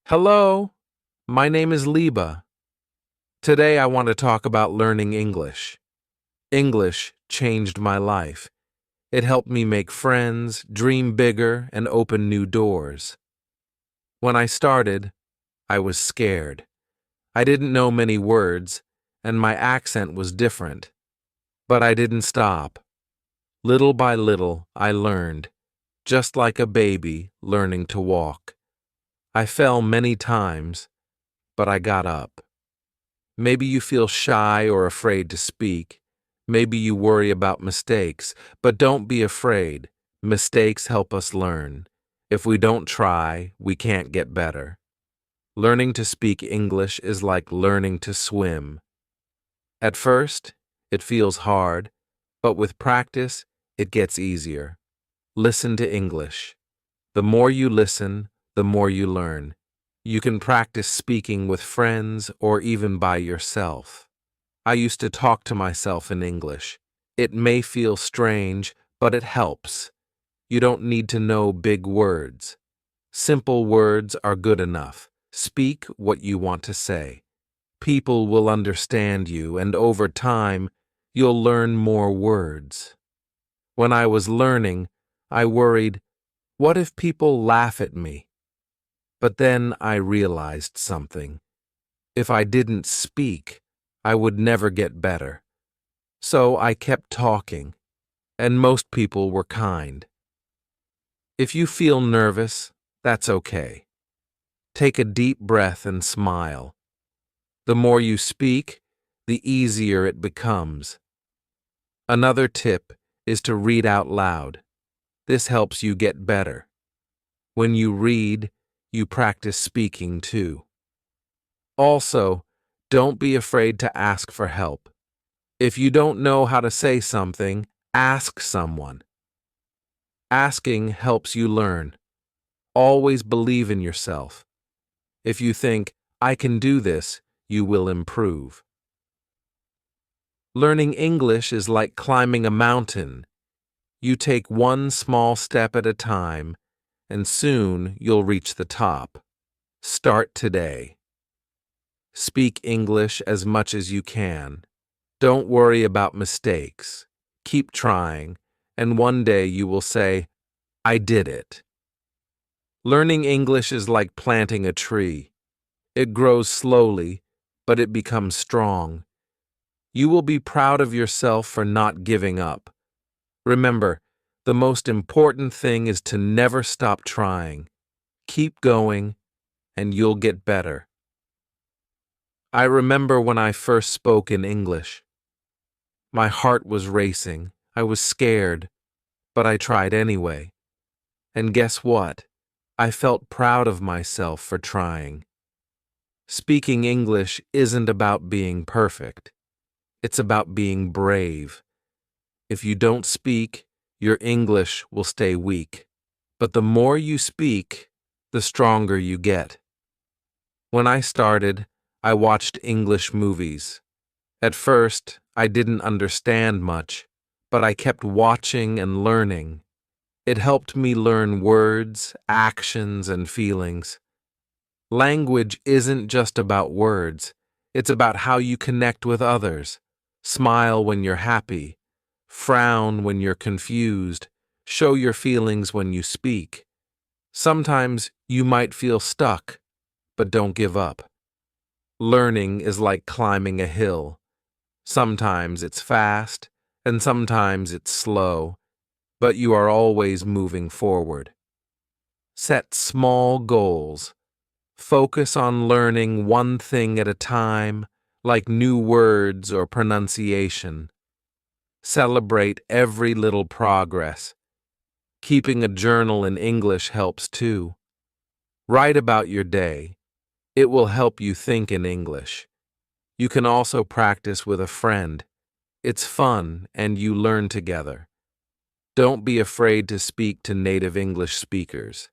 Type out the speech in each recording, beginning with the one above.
Hello, my name is Liba. Today I want to talk about learning English. English changed my life. It helped me make friends, dream bigger, and open new doors. When I started, I was scared. I didn't know many words, and my accent was different. But I didn't stop. Little by little, I learned, just like a baby learning to walk. I fell many times, but I got up. Maybe you feel shy or afraid to speak. Maybe you worry about mistakes, but don't be afraid. Mistakes help us learn. If we don't try, we can't get better. Learning to speak English is like learning to swim. At first, it feels hard, but with practice, it gets easier. Listen to English. The more you listen, the more you learn. You can practice speaking with friends or even by yourself. I used to talk to myself in English. It may feel strange, but it helps. You don't need to know big words. Simple words are good enough. Speak what you want to say. People will understand you, and over time, you'll learn more words. When I was learning, I worried, what if people laugh at me? But then I realized something. If I didn't speak, I would never get better. So I kept talking, and most people were kind. If you feel nervous, that's okay. Take a deep breath and smile. The more you speak, the easier it becomes. Another tip is to read out loud. This helps you get better. When you read, you practice speaking too. Also, don't be afraid to ask for help. If you don't know how to say something, ask someone. Asking helps you learn. Always believe in yourself. If you think, I can do this, you will improve. Learning English is like climbing a mountain. You take one small step at a time, and soon you'll reach the top. Start today. Speak English as much as you can. Don't worry about mistakes. Keep trying, and one day you will say, I did it. Learning English is like planting a tree. It grows slowly, but it becomes strong. You will be proud of yourself for not giving up. Remember, the most important thing is to never stop trying. Keep going, and you'll get better. I remember when I first spoke in English. My heart was racing. I was scared, but I tried anyway. And guess what? I felt proud of myself for trying. Speaking English isn't about being perfect. It's about being brave. If you don't speak, your English will stay weak. But the more you speak, the stronger you get. When I started, I watched English movies. At first, I didn't understand much, but I kept watching and learning. It helped me learn words, actions, and feelings. Language isn't just about words. It's about how you connect with others. Smile when you're happy. Frown when you're confused. Show your feelings when you speak. Sometimes you might feel stuck, but don't give up. Learning is like climbing a hill. Sometimes it's fast, and sometimes it's slow, but you are always moving forward. Set small goals. Focus on learning one thing at a time, like new words or pronunciation. Celebrate every little progress. Keeping a journal in English helps too. Write about your day. It will help you think in English. You can also practice with a friend. It's fun and you learn together. Don't be afraid to speak to native English speakers.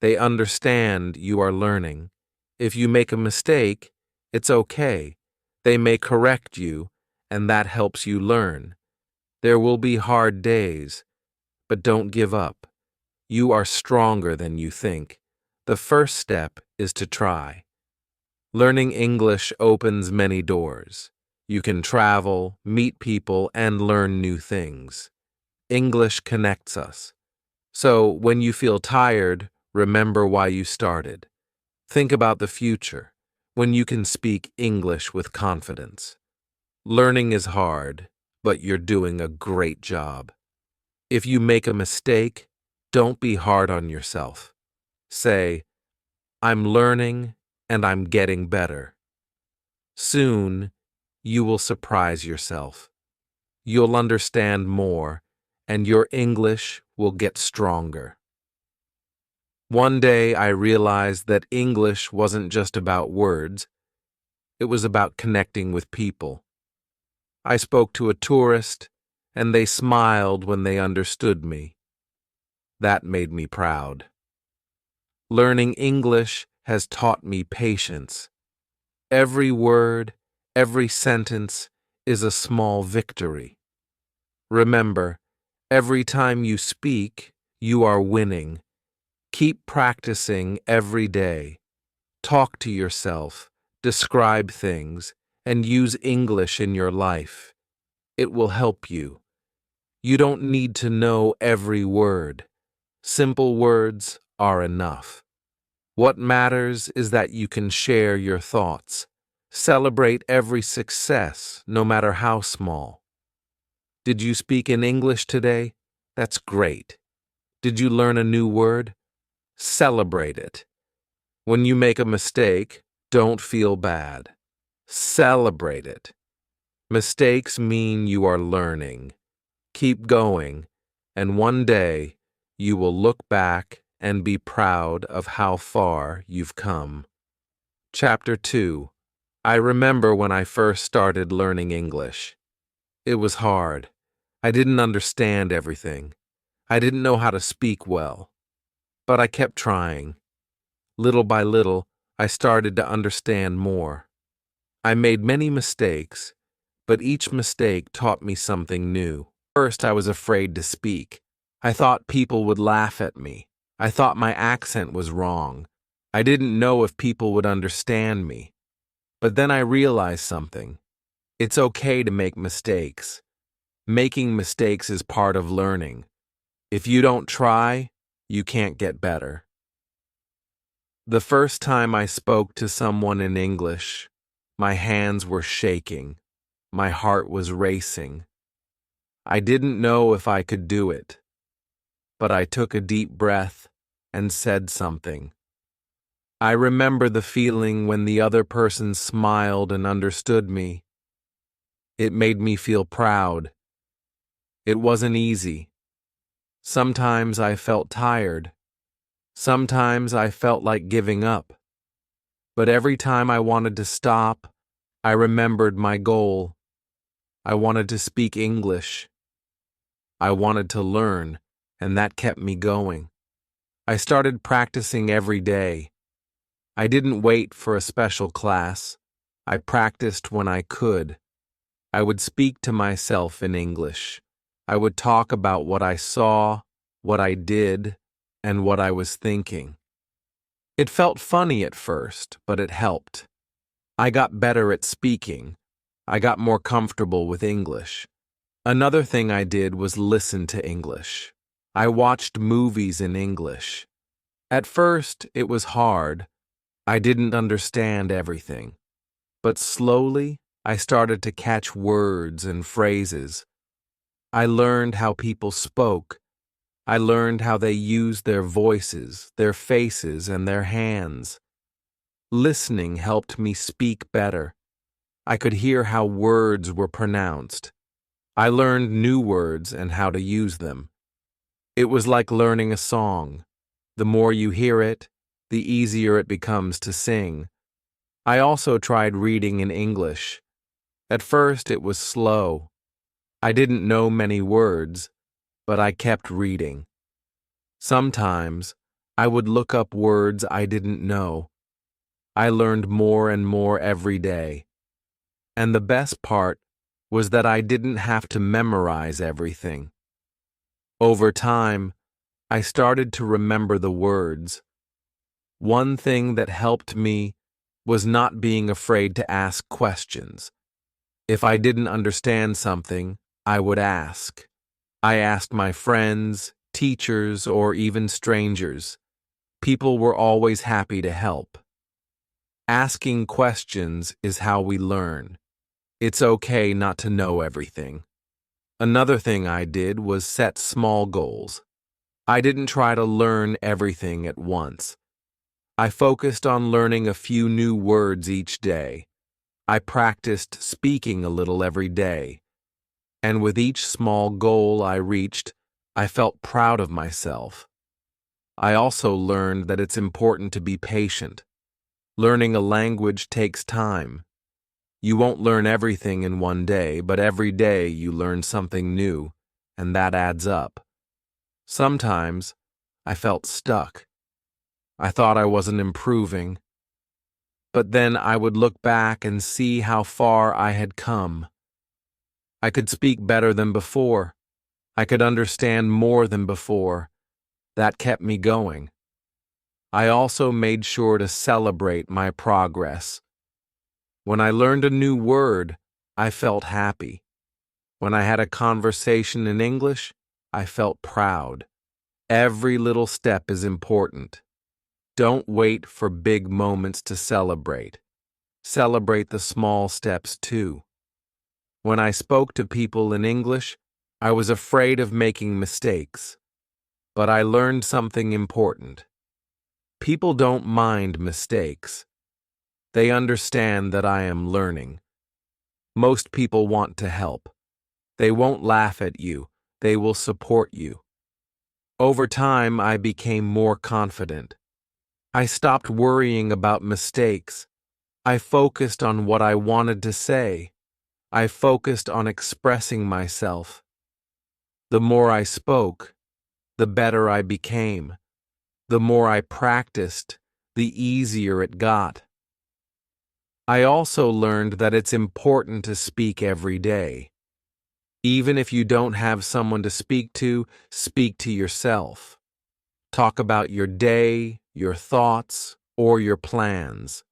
They understand you are learning. If you make a mistake, it's okay. They may correct you, and that helps you learn. There will be hard days, but don't give up. You are stronger than you think. The first step is to try. Learning English opens many doors. You can travel, meet people, and learn new things. English connects us. So when you feel tired, remember why you started. Think about the future, when you can speak English with confidence. Learning is hard, but you're doing a great job. If you make a mistake, don't be hard on yourself. Say, I'm learning and I'm getting better. Soon, you will surprise yourself. You'll understand more, and your English will get stronger. One day I realized that English wasn't just about words, it was about connecting with people. I spoke to a tourist, and they smiled when they understood me. That made me proud. Learning English has taught me patience. Every word, every sentence is a small victory. Remember, every time you speak, you are winning. Keep practicing every day. Talk to yourself, describe things, and use English in your life. It will help you. You don't need to know every word. Simple words are enough. What matters is that you can share your thoughts. Celebrate every success, no matter how small. Did you speak in English today? That's great. Did you learn a new word? Celebrate it. When you make a mistake, don't feel bad. Celebrate it. Mistakes mean you are learning. Keep going, and one day you will look back and be proud of how far you've come. Chapter 2. I remember when I first started learning English. It was hard. I didn't understand everything. I didn't know how to speak well. But I kept trying. Little by little, I started to understand more. I made many mistakes, but each mistake taught me something new. First, I was afraid to speak. I thought people would laugh at me. I thought my accent was wrong. I didn't know if people would understand me. But then I realized something. It's okay to make mistakes. Making mistakes is part of learning. If you don't try, you can't get better. The first time I spoke to someone in English, my hands were shaking. My heart was racing. I didn't know if I could do it, but I took a deep breath and said something. I remember the feeling when the other person smiled and understood me. It made me feel proud. It wasn't easy. Sometimes I felt tired. Sometimes I felt like giving up. But every time I wanted to stop, I remembered my goal. I wanted to speak English. I wanted to learn, and that kept me going. I started practicing every day. I didn't wait for a special class. I practiced when I could. I would speak to myself in English. I would talk about what I saw, what I did, and what I was thinking. It felt funny at first, but it helped. I got better at speaking. I got more comfortable with English. Another thing I did was listen to English. I watched movies in English. At first, it was hard. I didn't understand everything. But slowly, I started to catch words and phrases. I learned how people spoke. I learned how they used their voices, their faces, and their hands. Listening helped me speak better. I could hear how words were pronounced. I learned new words and how to use them. It was like learning a song. The more you hear it, the easier it becomes to sing. I also tried reading in English. At first, it was slow. I didn't know many words, but I kept reading. Sometimes, I would look up words I didn't know. I learned more and more every day. And the best part was that I didn't have to memorize everything. Over time, I started to remember the words. One thing that helped me was not being afraid to ask questions. If I didn't understand something, I would ask. I asked my friends, teachers, or even strangers. People were always happy to help. Asking questions is how we learn. It's okay not to know everything. Another thing I did was set small goals. I didn't try to learn everything at once. I focused on learning a few new words each day. I practiced speaking a little every day. And with each small goal I reached, I felt proud of myself. I also learned that it's important to be patient. Learning a language takes time. You won't learn everything in one day, but every day you learn something new, and that adds up. Sometimes I felt stuck. I thought I wasn't improving. But then I would look back and see how far I had come. I could speak better than before. I could understand more than before. That kept me going. I also made sure to celebrate my progress. When I learned a new word, I felt happy. When I had a conversation in English, I felt proud. Every little step is important. Don't wait for big moments to celebrate. Celebrate the small steps too. When I spoke to people in English, I was afraid of making mistakes. But I learned something important. People don't mind mistakes. They understand that I am learning. Most people want to help. They won't laugh at you. They will support you. Over time, I became more confident. I stopped worrying about mistakes. I focused on what I wanted to say. I focused on expressing myself. The more I spoke, the better I became. The more I practiced, the easier it got. I also learned that it's important to speak every day. Even if you don't have someone to speak to yourself. Talk about your day, your thoughts, or your plans.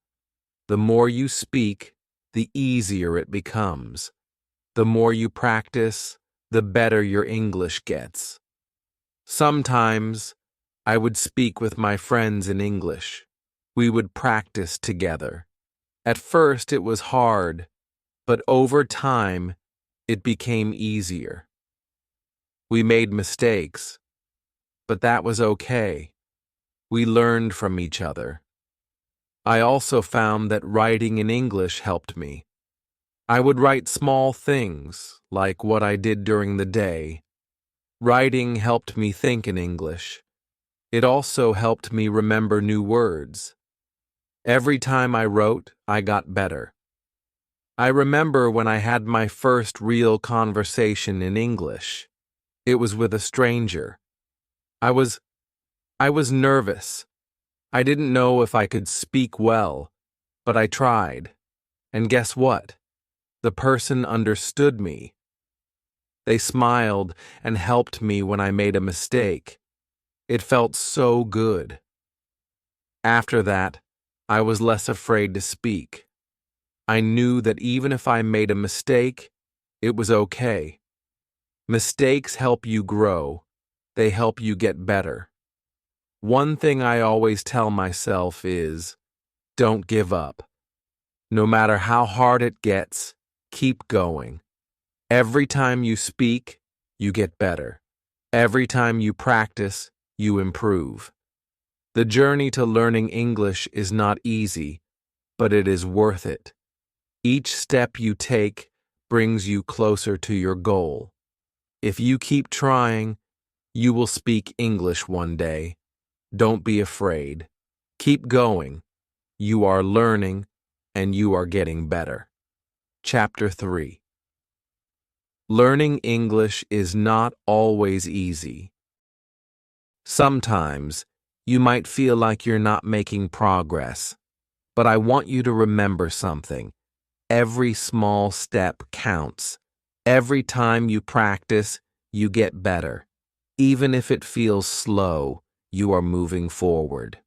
The more you speak, the easier it becomes. The more you practice, the better your English gets. Sometimes, I would speak with my friends in English. We would practice together. At first it was hard, but over time it became easier. We made mistakes, but that was okay. We learned from each other. I also found that writing in English helped me. I would write small things, like what I did during the day. Writing helped me think in English. It also helped me remember new words. Every time I wrote, I got better. I remember when I had my first real conversation in English. It was with a stranger. I was nervous. I didn't know if I could speak well, but I tried. And guess what? The person understood me. They smiled and helped me when I made a mistake. It felt so good. After that, I was less afraid to speak. I knew that even if I made a mistake, it was okay. Mistakes help you grow. They help you get better. One thing I always tell myself is, don't give up. No matter how hard it gets, keep going. Every time you speak, you get better. Every time you practice, you improve. The journey to learning English is not easy, but it is worth it. Each step you take brings you closer to your goal. If you keep trying, you will speak English one day. Don't be afraid. Keep going. You are learning, and you are getting better. Chapter 3. Learning English is not always easy. Sometimes, you might feel like you're not making progress, but I want you to remember something. Every small step counts. Every time you practice, you get better. Even if it feels slow, you are moving forward.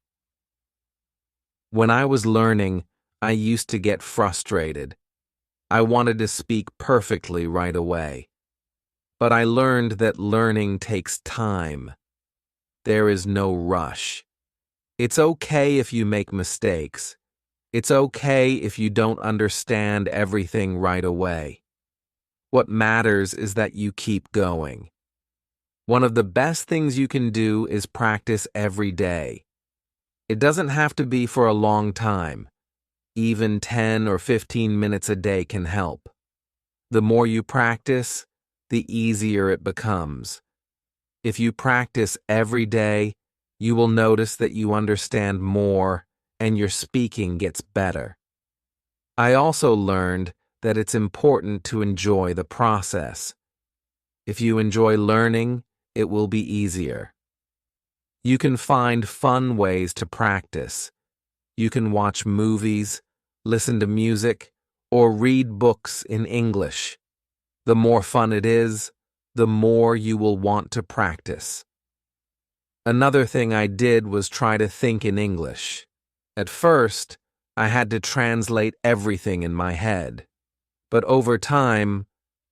When I was learning, I used to get frustrated. I wanted to speak perfectly right away. But I learned that learning takes time. There is no rush. It's okay if you make mistakes. It's okay if you don't understand everything right away. What matters is that you keep going. One of the best things you can do is practice every day. It doesn't have to be for a long time. Even 10 or 15 minutes a day can help. The more you practice, the easier it becomes. If you practice every day, you will notice that you understand more and your speaking gets better. I also learned that it's important to enjoy the process. If you enjoy learning, it will be easier. You can find fun ways to practice. You can watch movies, listen to music, or read books in English. The more fun it is, the more you will want to practice. Another thing I did was try to think in English. At first, I had to translate everything in my head. But over time,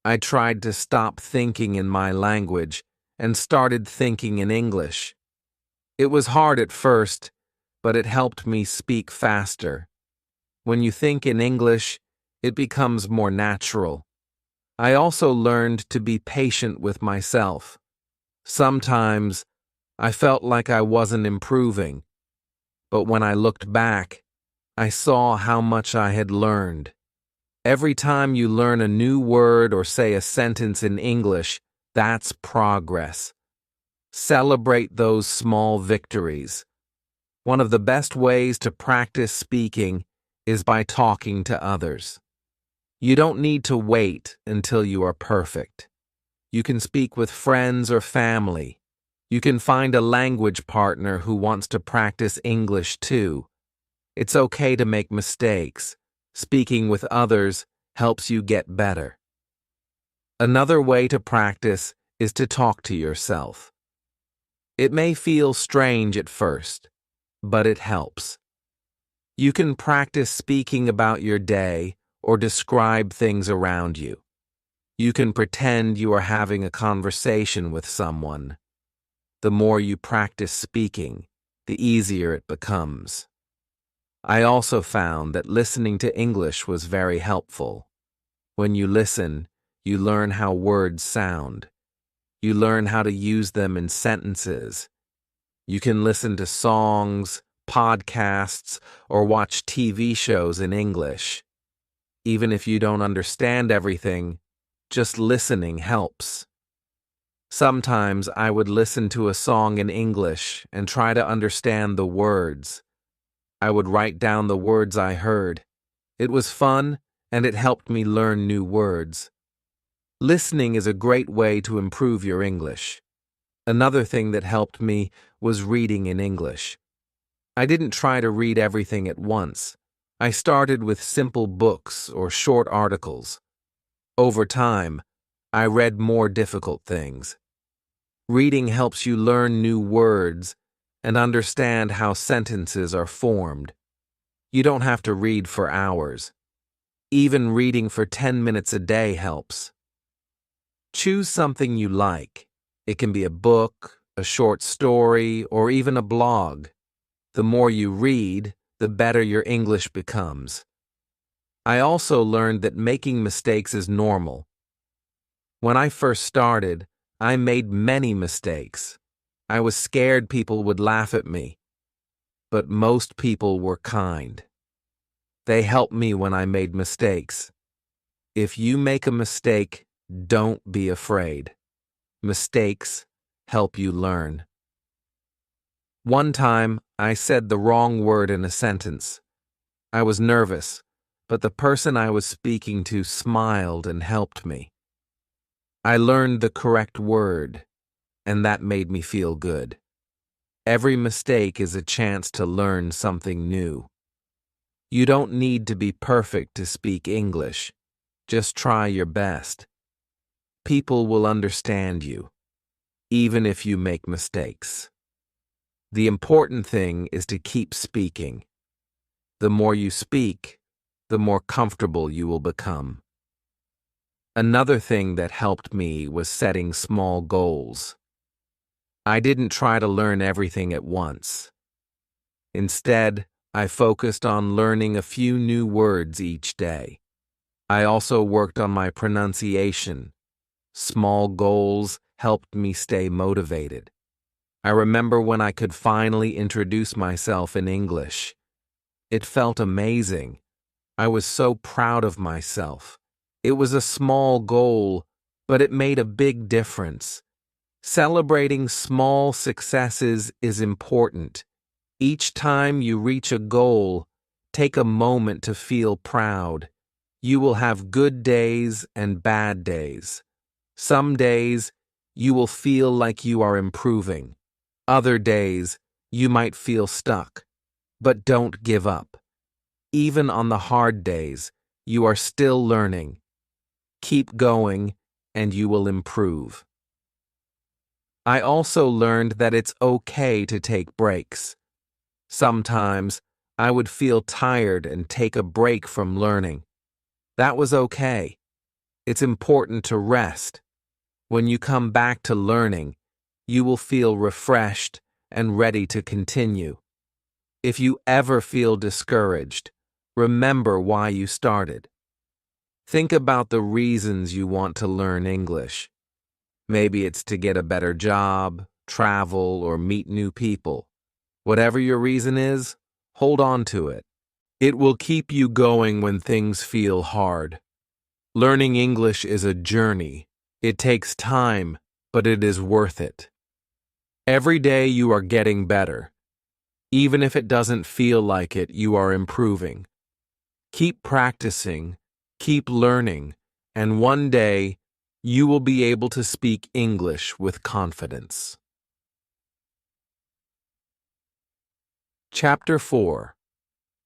I tried to stop thinking in my language and started thinking in English. It was hard at first, but it helped me speak faster. When you think in English, it becomes more natural. I also learned to be patient with myself. Sometimes, I felt like I wasn't improving, but when I looked back, I saw how much I had learned. Every time you learn a new word or say a sentence in English, that's progress. Celebrate those small victories. One of the best ways to practice speaking is by talking to others. You don't need to wait until you are perfect. You can speak with friends or family. You can find a language partner who wants to practice English too. It's okay to make mistakes. Speaking with others helps you get better. Another way to practice is to talk to yourself. It may feel strange at first, but it helps. You can practice speaking about your day or describe things around you. You can pretend you are having a conversation with someone. The more you practice speaking, the easier it becomes. I also found that listening to English was very helpful. When you listen, you learn how words sound. You learn how to use them in sentences. You can listen to songs, podcasts, or watch TV shows in English. Even if you don't understand everything, just listening helps. Sometimes I would listen to a song in English and try to understand the words. I would write down the words I heard. It was fun, and it helped me learn new words. Listening is a great way to improve your English. Another thing that helped me was reading in English. I didn't try to read everything at once. I started with simple books or short articles. Over time, I read more difficult things. Reading helps you learn new words and understand how sentences are formed. You don't have to read for hours. Even reading for 10 minutes a day helps. Choose something you like. It can be a book, a short story, or even a blog. The more you read, the better your English becomes. I also learned that making mistakes is normal. When I first started, I made many mistakes. I was scared people would laugh at me. But most people were kind. They helped me when I made mistakes. If you make a mistake, don't be afraid. Mistakes help you learn. One time, I said the wrong word in a sentence. I was nervous, but the person I was speaking to smiled and helped me. I learned the correct word, and that made me feel good. Every mistake is a chance to learn something new. You don't need to be perfect to speak English. Just try your best. People will understand you, even if you make mistakes. The important thing is to keep speaking. The more you speak, the more comfortable you will become. Another thing that helped me was setting small goals. I didn't try to learn everything at once. Instead, I focused on learning a few new words each day. I also worked on my pronunciation. Small goals helped me stay motivated. I remember when I could finally introduce myself in English. It felt amazing. I was so proud of myself. It was a small goal, but it made a big difference. Celebrating small successes is important. Each time you reach a goal, take a moment to feel proud. You will have good days and bad days. Some days, you will feel like you are improving. Other days, you might feel stuck. But don't give up. Even on the hard days, you are still learning. Keep going, and you will improve. I also learned that it's okay to take breaks. Sometimes, I would feel tired and take a break from learning. That was okay. It's important to rest. When you come back to learning, you will feel refreshed and ready to continue. If you ever feel discouraged, remember why you started. Think about the reasons you want to learn English. Maybe it's to get a better job, travel, or meet new people. Whatever your reason is, hold on to it. It will keep you going when things feel hard. Learning English is a journey. It takes time, but it is worth it. Every day you are getting better. Even if it doesn't feel like it, you are improving. Keep practicing, keep learning, and one day you will be able to speak English with confidence. Chapter 4.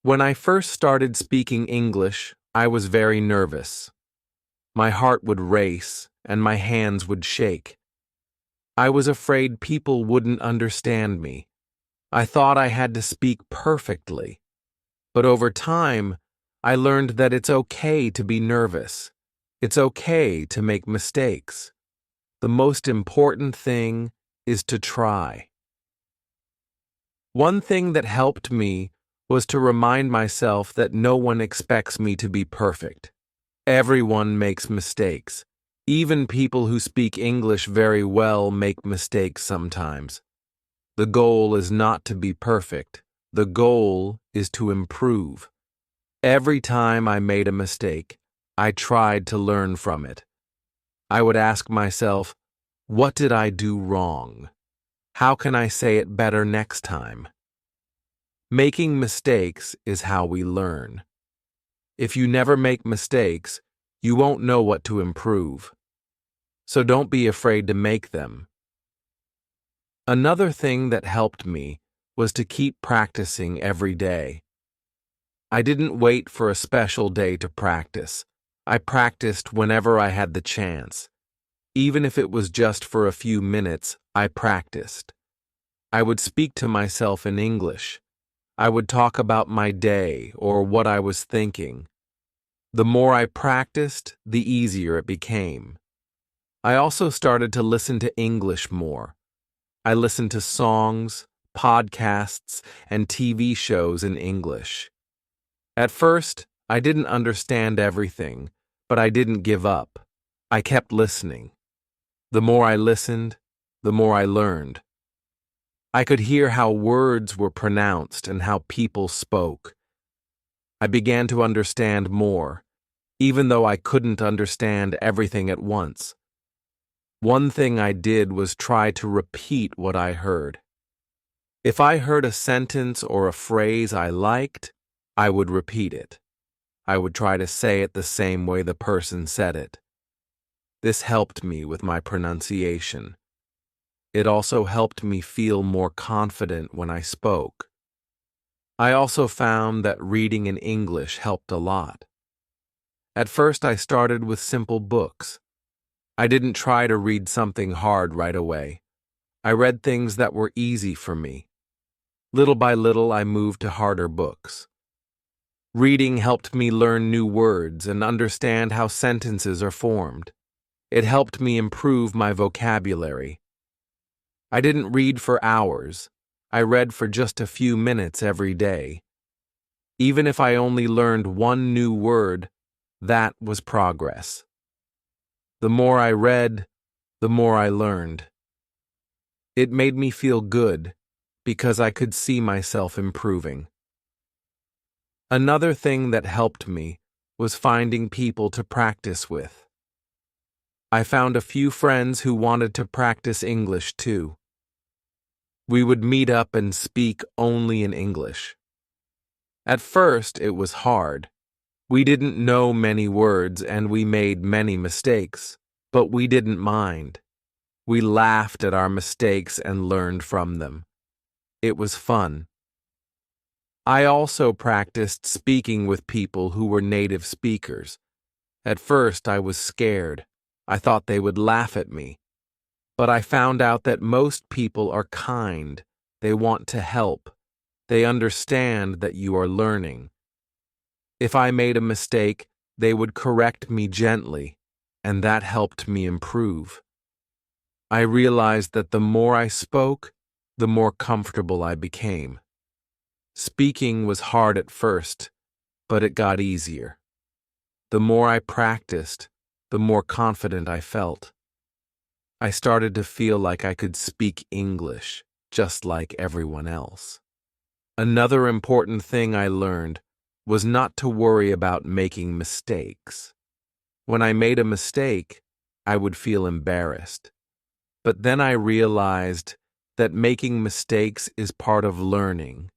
When I first started speaking English, I was very nervous. My heart would race and my hands would shake. I was afraid people wouldn't understand me. I thought I had to speak perfectly. But over time, I learned that it's okay to be nervous. It's okay to make mistakes. The most important thing is to try. One thing that helped me was to remind myself that no one expects me to be perfect. Everyone makes mistakes. Even people who speak English very well make mistakes sometimes. The goal is not to be perfect. The goal is to improve. Every time I made a mistake, I tried to learn from it. I would ask myself, what did I do wrong? How can I say it better next time? Making mistakes is how we learn. If you never make mistakes, you won't know what to improve. So don't be afraid to make them. Another thing that helped me was to keep practicing every day. I didn't wait for a special day to practice. I practiced whenever I had the chance. Even if it was just for a few minutes, I practiced. I would speak to myself in English. I would talk about my day or what I was thinking. The more I practiced, the easier it became. I also started to listen to English more. I listened to songs, podcasts, and TV shows in English. At first, I didn't understand everything, but I didn't give up. I kept listening. The more I listened, the more I learned. I could hear how words were pronounced and how people spoke. I began to understand more, even though I couldn't understand everything at once. One thing I did was try to repeat what I heard. If I heard a sentence or a phrase I liked, I would repeat it. I would try to say it the same way the person said it. This helped me with my pronunciation. It also helped me feel more confident when I spoke. I also found that reading in English helped a lot. At first, I started with simple books. I didn't try to read something hard right away. I read things that were easy for me. Little by little, I moved to harder books. Reading helped me learn new words and understand how sentences are formed. It helped me improve my vocabulary. I didn't read for hours. I read for just a few minutes every day. Even if I only learned one new word, that was progress. The more I read, the more I learned. It made me feel good because I could see myself improving. Another thing that helped me was finding people to practice with. I found a few friends who wanted to practice English too. We would meet up and speak only in English. At first, it was hard. We didn't know many words and we made many mistakes, but we didn't mind. We laughed at our mistakes and learned from them. It was fun. I also practiced speaking with people who were native speakers. At first, I was scared. I thought they would laugh at me. But I found out that most people are kind. They want to help. They understand that you are learning. If I made a mistake, they would correct me gently, and that helped me improve. I realized that the more I spoke, the more comfortable I became. Speaking was hard at first, but it got easier. The more I practiced, the more confident I felt. I started to feel like I could speak English, just like everyone else. Another important thing I learned was not to worry about making mistakes. When I made a mistake, I would feel embarrassed. But then I realized that making mistakes is part of learning.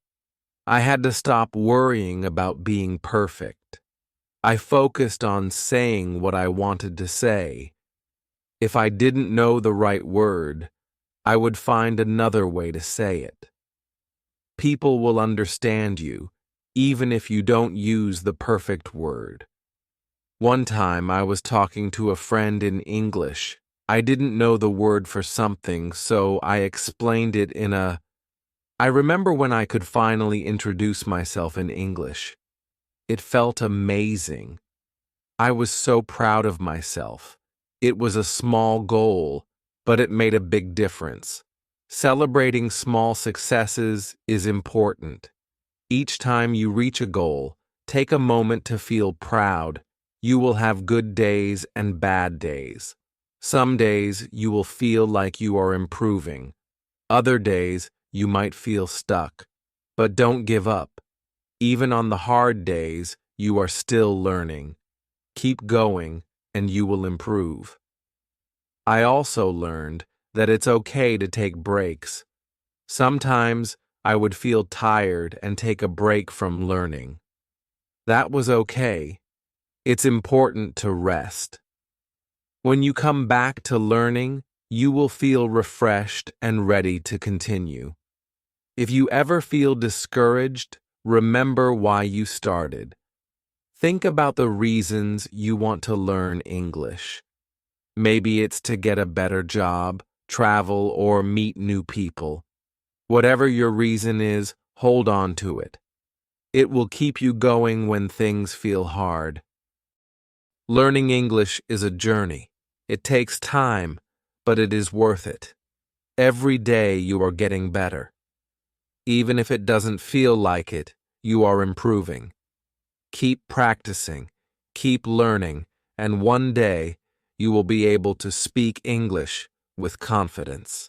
I had to stop worrying about being perfect. I focused on saying what I wanted to say. If I didn't know the right word, I would find another way to say it. People will understand you, even if you don't use the perfect word. One time I was talking to a friend in English. I didn't know the word for something, so I explained it I remember when I could finally introduce myself in English. It felt amazing. I was so proud of myself. It was a small goal, but it made a big difference. Celebrating small successes is important. Each time you reach a goal, take a moment to feel proud. You will have good days and bad days. Some days you will feel like you are improving. Other days you might feel stuck. But don't give up. Even on the hard days, you are still learning. Keep going, and you will improve. I also learned that it's okay to take breaks. Sometimes I would feel tired and take a break from learning. That was okay. It's important to rest. When you come back to learning, you will feel refreshed and ready to continue. If you ever feel discouraged, remember why you started. Think about the reasons you want to learn English. Maybe it's to get a better job, travel, or meet new people. Whatever your reason is, hold on to it. It will keep you going when things feel hard. Learning English is a journey. It takes time, but it is worth it. Every day you are getting better. Even if it doesn't feel like it, you are improving. Keep practicing, keep learning, and one day you will be able to speak English with confidence.